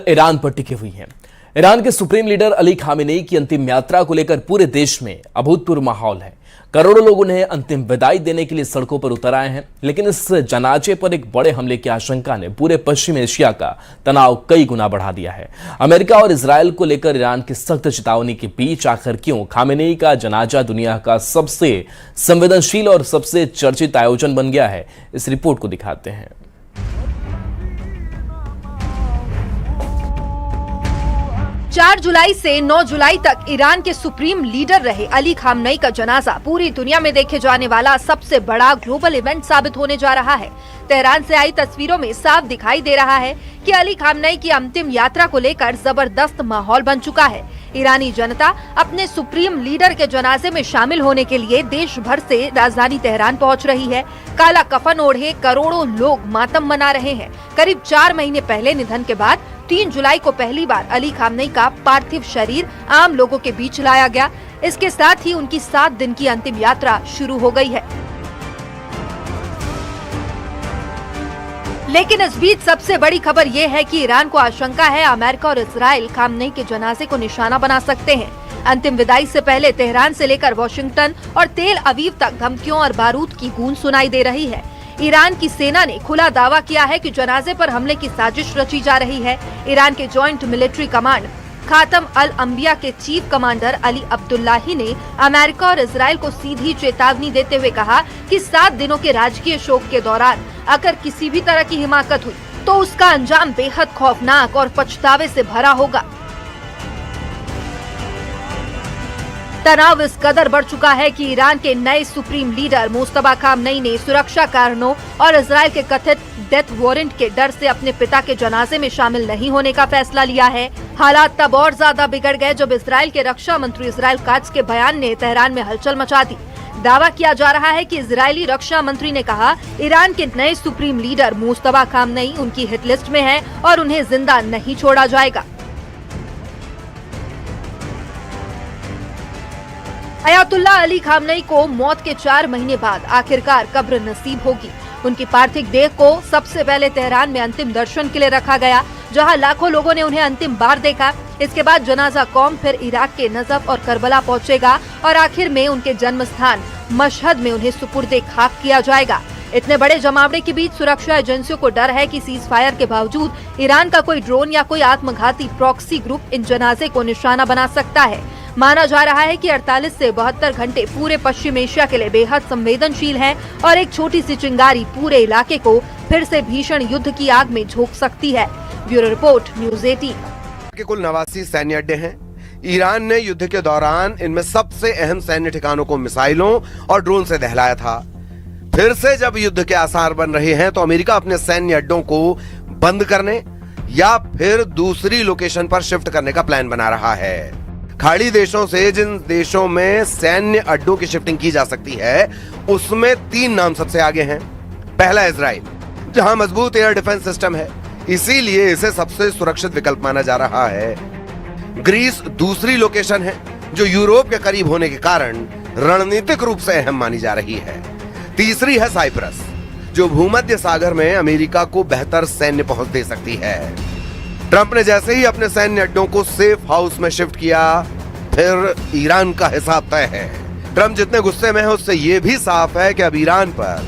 Iran पर टिकी हुई है। ईरान के सुप्रीम लीडर अली खामेनेई की अंतिम यात्रा को लेकर पूरे देश में अभूतपूर्व माहौल है। करोड़ों लोग उन्हें अंतिम विदाई देने के लिए सड़कों पर उतर आए हैं, लेकिन इस जनाजे पर एक बड़े हमले की आशंका ने पूरे पश्चिम एशिया का तनाव कई गुना बढ़ा दिया है। अमेरिका और इजरायल को लेकर ईरान की सख्त चेतावनी के बीच आखिर क्यों खामेनेई का जनाजा दुनिया का सबसे संवेदनशील और सबसे चर्चित आयोजन बन गया है, इस रिपोर्ट को दिखाते हैं। 4 जुलाई से 9 जुलाई तक ईरान के सुप्रीम लीडर रहे अली खामनेई का जनाजा पूरी दुनिया में देखे जाने वाला सबसे बड़ा ग्लोबल इवेंट साबित होने जा रहा है। तेहरान से आई तस्वीरों में साफ दिखाई दे रहा है कि अली खामनेई की अंतिम यात्रा को लेकर जबरदस्त माहौल बन चुका है। ईरानी जनता अपने सुप्रीम लीडर के जनाजे में शामिल होने के लिए देश भर से राजधानी तेहरान पहुंच रही है। काला कफन ओढ़े करोड़ों लोग मातम मना रहे हैं। करीब 4 महीने पहले निधन के बाद 3 जुलाई को पहली बार अली खामनेई का पार्थिव शरीर आम लोगों के बीच लाया गया। इसके साथ ही उनकी 7 दिन की अंतिम यात्रा शुरू हो गई है। लेकिन इस बीच सबसे बड़ी खबर ये है कि ईरान को आशंका है अमेरिका और इजराइल खामनेई के जनाजे को निशाना बना सकते हैं। अंतिम विदाई से पहले तेहरान से लेकर वॉशिंगटन और तेल अवीव तक धमकियों और बारूद की गूंज सुनाई दे रही है। ईरान की सेना ने खुला दावा किया है कि जनाजे पर हमले की साजिश रची जा रही है। ईरान के जॉइंट मिलिट्री कमांड खातम अल अंबिया के चीफ कमांडर अली अब्दुल्लाही ने अमेरिका और इजराइल को सीधी चेतावनी देते हुए कहा कि 7 दिनों के राजकीय शोक के दौरान अगर किसी भी तरह की हिमाकत हुई तो उसका अंजाम बेहद खौफनाक और पछतावे से भरा होगा। तनाव इस कदर बढ़ चुका है कि ईरान के नए सुप्रीम लीडर मुस्तफा खामनेई ने सुरक्षा कारणों और इजराइल के कथित डेथ वारंट के डर से अपने पिता के जनाजे में शामिल नहीं होने का फैसला लिया है। हालात तब और ज्यादा बिगड़ गए जब इजराइल के रक्षा मंत्री इजराइल काट्ज के बयान ने तेहरान में हलचल मचा दी। दावा किया जा रहा है कि इजरायली रक्षा मंत्री ने कहा ईरान के नए सुप्रीम लीडर मुस्तफा खामनेई उनकी हिट लिस्ट में है और उन्हें जिंदा नहीं छोड़ा जाएगा। अयातुल्ला अली खामनेई को मौत के 4 महीने बाद आखिरकार कब्र नसीब होगी। उनकी पार्थिव देह को सबसे पहले तेहरान में अंतिम दर्शन के लिए रखा गया, जहां लाखों लोगों ने उन्हें अंतिम बार देखा। इसके बाद जनाजा कौम फिर इराक के नजफ और करबला पहुंचेगा और आखिर में उनके जन्म स्थान मशहद में उन्हें सुपुर्दे खाक किया जाएगा। इतने बड़े जमावड़े के बीच सुरक्षा एजेंसियों को डर है कि सीज फायर के बावजूद ईरान का कोई ड्रोन या कोई आत्मघाती प्रॉक्सी ग्रुप इन जनाजे को निशाना बना सकता है। माना जा रहा है कि 48 से 72 घंटे पूरे पश्चिम एशिया के लिए बेहद संवेदनशील हैं और एक छोटी सी चिंगारी पूरे इलाके को फिर से भीषण युद्ध की आग में झोंक सकती है। Bureau report, news 18। के कुल 89 सैन्य अड्डे हैं। ईरान ने युद्ध के दौरान इनमें सबसे अहम सैन्य ठिकानों को मिसाइलों और ड्रोन से दहलाया था। फिर से जब युद्ध के आसार बन रहे हैं तो अमेरिका अपने सैन्य अड्डों को बंद करने या फिर दूसरी लोकेशन पर शिफ्ट करने का प्लान बना रहा है। खाड़ी देशों से जिन देशों में सैन्य अड्डों की शिफ्टिंग की जा सकती है उसमें 3 नाम सबसे आगे हैं। पहला इजराइल, जहां मजबूत एयर डिफेंस सिस्टम है, इसीलिए इसे सबसे सुरक्षित विकल्प माना जा रहा है। ग्रीस दूसरी लोकेशन है जो यूरोप के करीब होने के कारण रणनीतिक रूप से अहम मानी जा रही है। तीसरी है साइप्रस, जो भूमध्य सागर में अमेरिका को बेहतर सैन्य पहुंच दे सकती है। ट्रंप ने जैसे ही अपने सैन्य अड्डों को सेफ हाउस में शिफ्ट किया, फिर ईरान का हिसाब तय है। ट्रंप जितने गुस्से में है उससे यह भी साफ है कि अब ईरान पर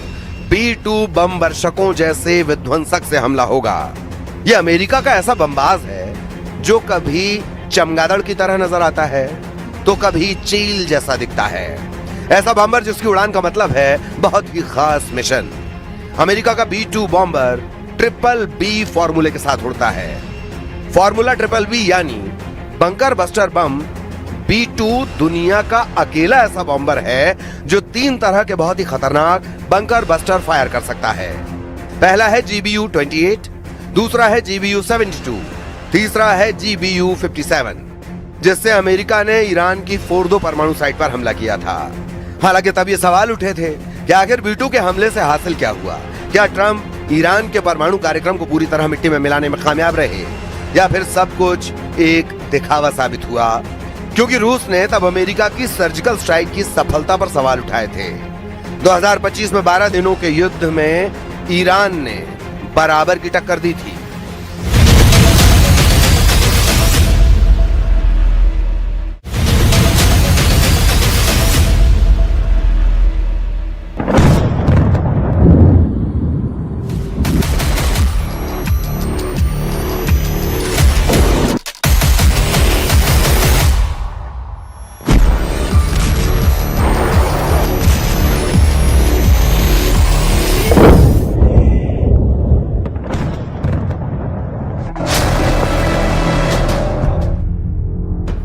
B-2 बम वर्षकों जैसे विध्वंसक से हमला होगा। यह अमेरिका का ऐसा बमबाज है जो कभी चमगादड़ की तरह नजर आता है तो कभी चील जैसा दिखता है। ऐसा बम्बर जिसकी उड़ान का मतलब है बहुत ही खास मिशन। अमेरिका का B-2 बॉम्बर BBB फॉर्मूले के साथ उड़ता है। फॉर्मूला BBB यानी बंकर बस्टर बम B-2 दुनिया का अकेला ऐसा बॉम्बर है जो 3 तरह के बहुत ही खतरनाक बंकर बस्टर फायर कर सकता है। पहला है GBU-28, दूसरा है GBU-72, तीसरा है GBU-57, जिससे अमेरिका ने ईरान की फोर्दो परमाणु साइट पर हमला किया था। हालांकि तब ये सवाल उठे थे कि आखिर B-2 के हमले से हासिल क्या हुआ। क्या ट्रंप ईरान के परमाणु कार्यक्रम को पूरी तरह मिट्टी में मिलाने में कामयाब रहे या फिर सब कुछ एक दिखावा साबित हुआ? क्योंकि रूस ने तब अमेरिका की सर्जिकल स्ट्राइक की सफलता पर सवाल उठाए थे। 2025 में 12 दिनों के युद्ध में ईरान ने बराबर की टक्कर दी थी।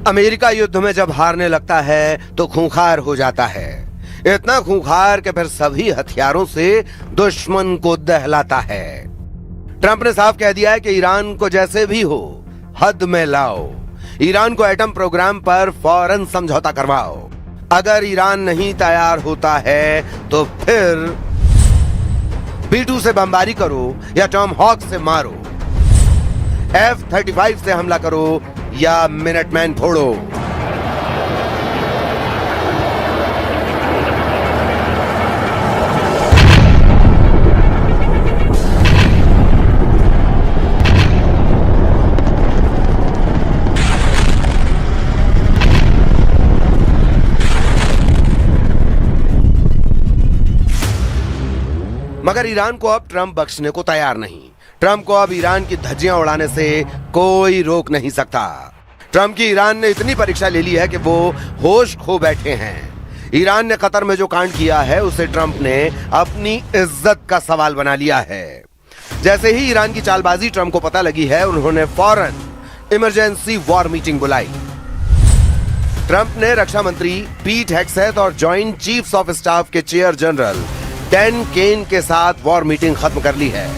अमेरिका युद्ध में जब हारने लगता है तो खूंखार हो जाता है, इतना खूंखार कि फिर सभी हथियारों से दुश्मन को दहलाता है। ट्रंप ने साफ कह दिया है कि ईरान को जैसे भी हो हद में लाओ, ईरान को एटम प्रोग्राम पर फौरन समझौता करवाओ। अगर ईरान नहीं तैयार होता है तो फिर B-2 से बमबारी करो या टॉम हॉक से मारो, F-35 से हमला करो या मिनटमैन फोड़ो। मगर ईरान को अब ट्रंप बख्शने को तैयार नहीं। ट्रंप को अब ईरान की धज्जियां उड़ाने से कोई रोक नहीं सकता। ट्रंप की ईरान ने इतनी परीक्षा ले ली है कि वो होश खो बैठे हैं। ईरान ने कतर में जो कांड किया है उसे ट्रंप ने अपनी इज्जत का सवाल बना लिया है। जैसे ही ईरान की चालबाजी ट्रंप को पता लगी है, उन्होंने फौरन इमरजेंसी वॉर मीटिंग बुलाई। ट्रंप ने रक्षा मंत्री पीट हेग्सेथ और जॉइंट चीफ्स ऑफ स्टाफ के चेयर जनरल डैन केन के साथ वॉर मीटिंग खत्म कर ली है।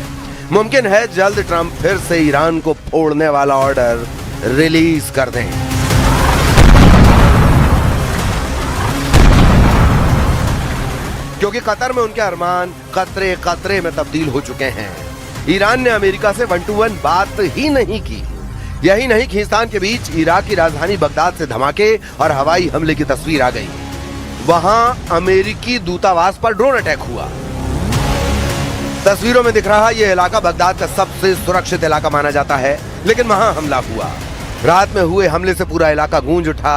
मुमकिन है जल्द ट्रंप फिर से ईरान को फोड़ने वाला ऑर्डर रिलीज कर दें। क्योंकि कतर में उनके अरमान कतरे कतरे में तब्दील हो चुके हैं। ईरान ने अमेरिका से 1-to-1 बात ही नहीं की। यही नहीं, खींचतान के बीच इराक की राजधानी बगदाद से धमाके और हवाई हमले की तस्वीर आ गई। वहां अमेरिकी दूतावास पर ड्रोन अटैक हुआ। तस्वीरों में दिख रहा यह इलाका बगदाद का सबसे सुरक्षित इलाका माना जाता है, लेकिन वहां हमला हुआ। रात में हुए हमले से पूरा इलाका गूंज उठा।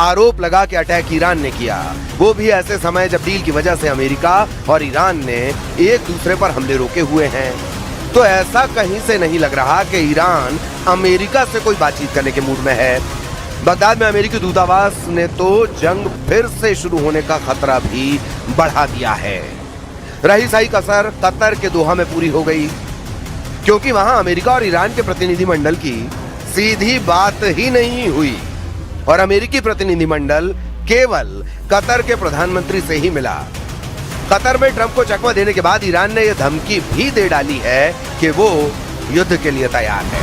आरोप लगा कि अटैक ईरान ने किया, वो भी ऐसे समय जब डील की वजह से अमेरिका और ईरान ने एक दूसरे पर हमले रोके हुए हैं। तो ऐसा कहीं से नहीं लग रहा कि ईरान अमेरिका से कोई बातचीत करने के मूड में है। बगदाद में अमेरिकी दूतावास ने तो जंग फिर से शुरू होने का खतरा भी बढ़ा दिया है। रही सही कसर कतर के दोहा में पूरी हो गई, क्योंकि वहां अमेरिका और ईरान के प्रतिनिधिमंडल की सीधी बात ही नहीं हुई और अमेरिकी प्रतिनिधिमंडल केवल कतर के प्रधानमंत्री से ही मिला। कतर में ट्रंप को चकमा देने के बाद ईरान ने यह धमकी भी दे डाली है कि वो युद्ध के लिए तैयार है।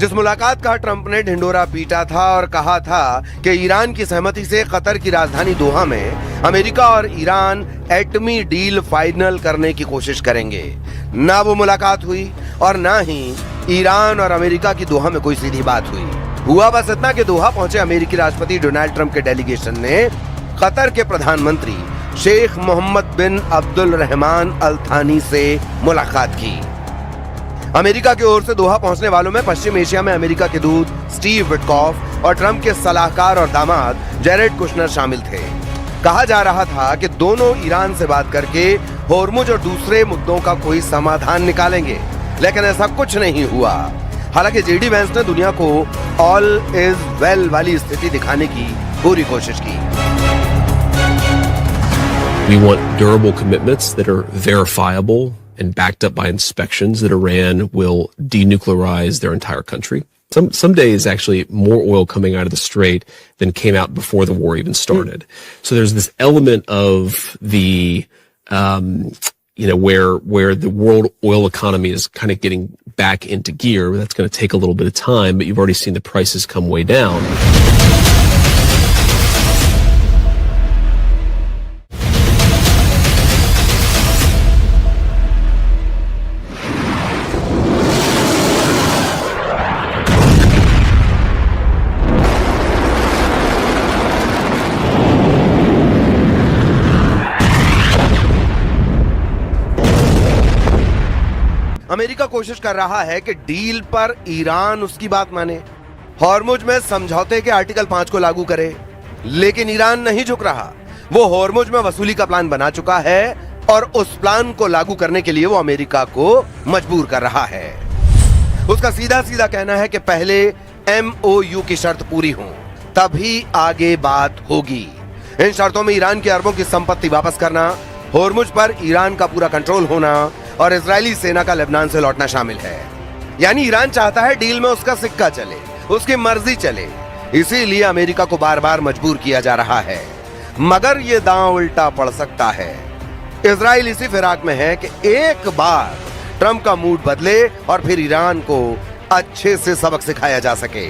जिस मुलाकात का ट्रंप ने ढिंडोरा पीटा था और कहा था कि ईरान की सहमति से कतर की राजधानी दोहा में अमेरिका और ईरान एटमी डील फाइनल करने की कोशिश करेंगे, ना वो मुलाकात हुई और ना ही ईरान और अमेरिका की दोहा में कोई सीधी बात हुई। हुआ बस इतना कि दोहा पहुंचे अमेरिकी राष्ट्रपति डोनाल्ड ट्रंप के डेलीगेशन ने कतर के प्रधानमंत्री शेख मोहम्मद बिन अब्दुल रहमान अल थानी से मुलाकात की। अमेरिका की ओर से दोहा पहुंचने वालों में पश्चिम एशिया में अमेरिका के दूत स्टीव विटकॉफ और ट्रंप के सलाहकार और दामाद जेरेड कुशनर शामिल थे। कहा जा रहा था कि दोनों ईरान से बात करके होर्मुज और दूसरे मुद्दों का कोई समाधान निकालेंगे, लेकिन ऐसा कुछ नहीं हुआ। हालांकि जेडी वेंस ने दुनिया को ऑल इज वेल वाली स्थिति दिखाने की पूरी कोशिश की। We want durable commitments that are verifiable and backed up by inspections that Iran will denuclearize their entire country. Some days actually more oil coming out of the Strait than came out before the war even started. So there's this element of the, where the world oil economy is kind of getting back into gear. That's going to take a little bit of time, but you've already seen the prices come way down. America कोशिश कर रहा है कि deal पर Iran उसकी बात माने Hormuz में समझौते के आर्टिकल 5 को लागू करे, लेकिन ईरान नहीं झुक रहा। वो हॉर्मुज में वसूली का प्लान बना चुका है और उस प्लान को लागू करने के लिए वो अमेरिका को मजबूर कर रहा है। उसका सीधा सीधा कहना है कि पहले MOU की शर्त पूरी हो, तभी आगे बात होगी। इन शर्तों में ईरान के अरबों की संपत्ति वापस करना, हॉर्मुज पर ईरान का पूरा कंट्रोल होना और इजरायली सेना का लेबनान से लौटना शामिल है। यानी ईरान चाहता है डील में उसका सिक्का चले, उसकी मर्जी चले, इसीलिए अमेरिका को बार बार मजबूर किया जा रहा है। मगर यह दांव उल्टा पड़ सकता है। इजराइल इसी फिराक में है कि एक बार ट्रंप का मूड बदले और फिर ईरान को अच्छे से सबक सिखाया जा सके।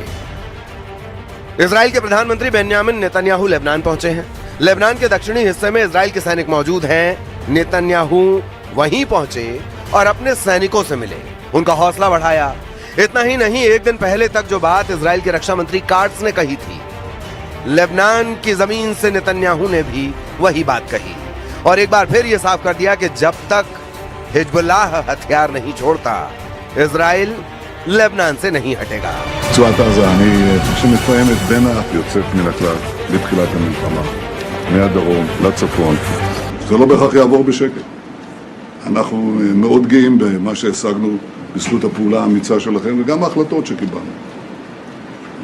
इजराइल के प्रधानमंत्री बेन्यामिन नेतन्याहू लेबनान पहुंचे हैं। लेबनान के दक्षिणी हिस्से में इजराइल के सैनिक मौजूद हैं। नेतन्याहू वहीं पहुंचे और अपने सैनिकों से मिले, उनका हौसला बढ़ाया। इतना ही नहीं, एक दिन पहले तक जो बात इजराइल के रक्षा मंत्री काट्स ने कही थी, लेबनान की जमीन से नेतन्याहू ने भी वही बात कही और एक बार फिर यह साफ कर दिया कि जब तक हिजबुल्लाह हथियार नहीं छोड़ता, इजराइल लेबनान से नहीं हटेगा। רצועת עזה, שמתפעמת בין היוצאת מן הכלל בתחילת המלחמה, מהדרום לצפון. זה לא בהכרח יעבור בשקט. אנחנו מאוד גאים במה שהשגנו בזכות הפעולה האמיצה שלכם וגם ההחלטות שקיבלנו.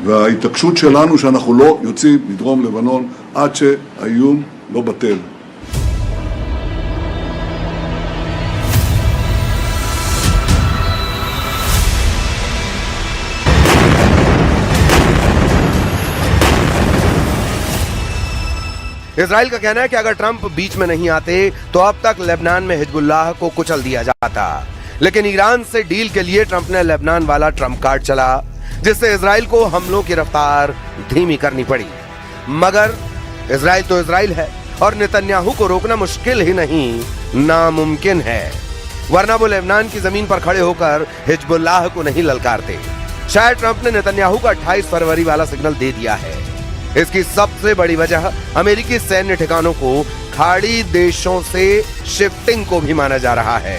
וההתעקשות שלנו שאנחנו לא יוצאים מדרום לבנון עד שהאיום לא בטל. इजराइल का कहना है कि अगर ट्रंप बीच में नहीं आते तो अब तक लेबनान में हिजबुल्लाह को कुचल दिया जाता। लेकिन ईरान से डील के लिए ट्रंप ने लेबनान वाला ट्रंप कार्ड चला, जिससे इजराइल को हमलों की रफ्तार धीमी करनी पड़ी। मगर इजराइल तो इजराइल है और नेतन्याहू को रोकना मुश्किल ही नहीं, नामुमकिन है, वरना वो लेबनान की जमीन पर खड़े होकर हिजबुल्लाह को नहीं ललकारते। शायद ट्रंप ने नेतन्याहू को 28 फरवरी वाला सिग्नल दे दिया है। इसकी सबसे बड़ी वजह अमेरिकी सैन्य ठिकानों को खाड़ी देशों से शिफ्टिंग को भी माना जा रहा है।